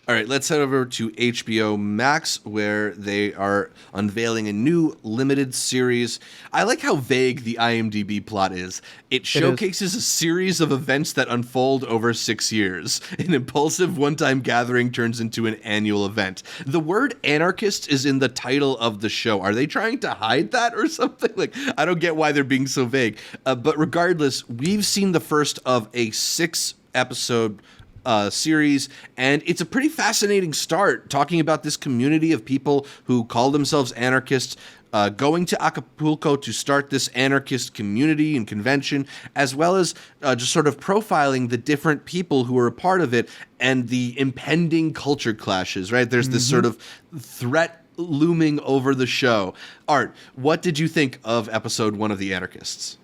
All right, let's head over to HBO Max, where they are unveiling a new limited series. I like how vague the IMDb plot is. It showcases a series of events that unfold over 6 years. An impulsive one-time gathering turns into an annual event. The word anarchist is in the title of the show. Are they trying to hide that or something? Like, I don't get why they're being so vague. But regardless, we've seen the first of a 6-episode series, and it's a pretty fascinating start, talking about this community of people who call themselves anarchists, going to Acapulco to start this anarchist community and convention, as well as just sort of profiling the different people who are a part of it and the impending culture clashes, right? There's this sort of threat looming over the show. Art, what did you think of episode 1 of The Anarchists?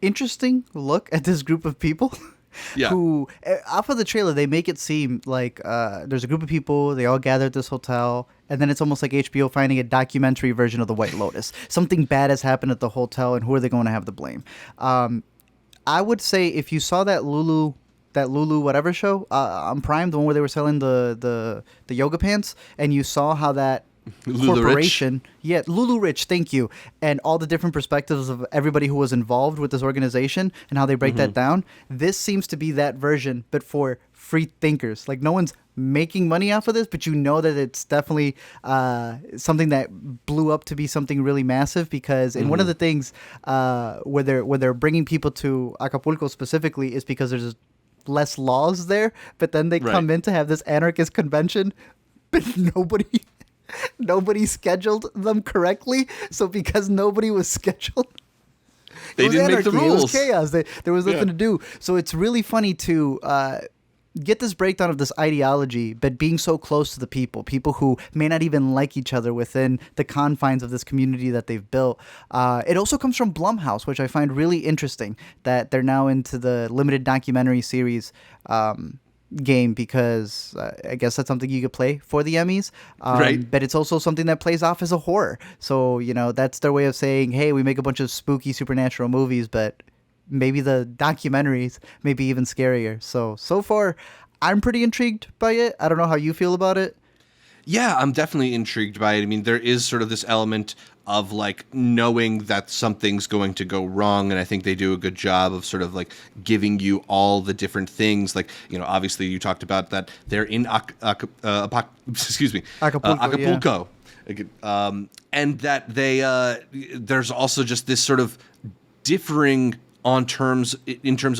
Interesting look at this group of people. Yeah. Who, off of the trailer, they make it seem like there's a group of people, they all gather at this hotel, and then it's almost like HBO finding a documentary version of the White Lotus. Something bad has happened at the hotel, and who are they going to have to blame? I would say if you saw that Lulu whatever show on Prime, the one where they were selling the yoga pants, and you saw how that corporation, Lulu Rich, thank you, and all the different perspectives of everybody who was involved with this organization and how they break that down. This seems to be that version, but for free thinkers. Like, no one's making money off of this, but you know that it's definitely something that blew up to be something really massive, because and one of the things where they're bringing people to Acapulco specifically is because there's less laws there, but then they come in to have this anarchist convention, but nobody scheduled them correctly. So because nobody was scheduled, they didn't make the rules. It was chaos. There was nothing to do. So it's really funny to get this breakdown of this ideology, but being so close to the people who may not even like each other within the confines of this community that they've built. It also comes from Blumhouse, which I find really interesting, that they're now into the limited documentary series game, because I guess that's something you could play for the Emmys, but it's also something that plays off as a horror. So, that's their way of saying, hey, we make a bunch of spooky supernatural movies, but maybe the documentaries may be even scarier. So far, I'm pretty intrigued by it. I don't know how you feel about it. Yeah, I'm definitely intrigued by it. I mean, there is sort of this element of like knowing that something's going to go wrong, and I think they do a good job of sort of like giving you all the different things. Like, obviously you talked about that they're in Acapulco. Yeah. And that they there's also just this sort of differing in terms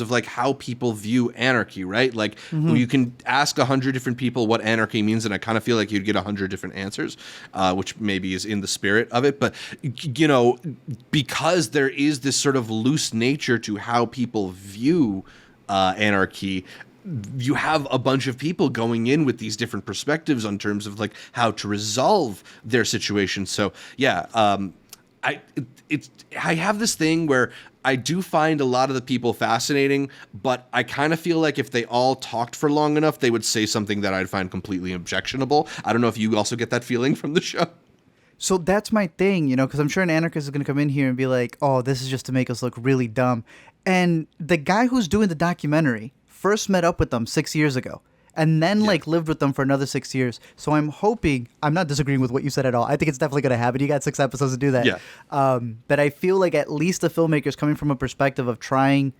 of like how people view anarchy, right? Like you can ask 100 different people what anarchy means, and I kind of feel like you'd get 100 different answers, which maybe is in the spirit of it. But, because there is this sort of loose nature to how people view anarchy, you have a bunch of people going in with these different perspectives on terms of like how to resolve their situation. So yeah, I have this thing where I do find a lot of the people fascinating, but I kind of feel like if they all talked for long enough, they would say something that I'd find completely objectionable. I don't know if you also get that feeling from the show. So that's my thing, because I'm sure an anarchist is going to come in here and be like, oh, this is just to make us look really dumb. And the guy who's doing the documentary first met up with them 6 years ago, and then lived with them for another 6 years. So I'm hoping, I'm not disagreeing with what you said at all. I think it's definitely going to happen. You got 6 episodes to do that. Yeah. But I feel like at least the filmmakers coming from a perspective of trying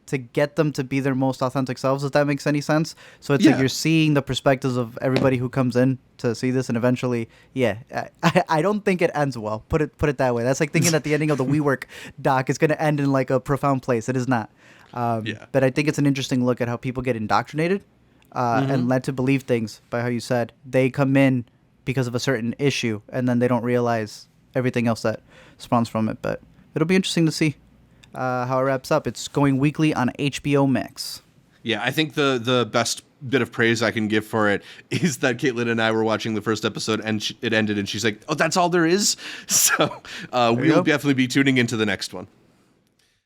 to get them to be their most authentic selves, if that makes any sense. So it's like you're seeing the perspectives of everybody who comes in to see this, and eventually, I don't think it ends well. Put it that way. That's like thinking that the ending of the WeWork doc is going to end in like a profound place. It is not. But I think it's an interesting look at how people get indoctrinated and led to believe things by how you said they come in because of a certain issue, and then they don't realize everything else that spawns from it. But it'll be interesting to see how it wraps up. It's going weekly on HBO Max. Yeah, I think the best bit of praise I can give for it is that Caitlin and I were watching the first episode, and it ended, and she's like, oh, that's all there is? So we'll definitely be tuning into the next one.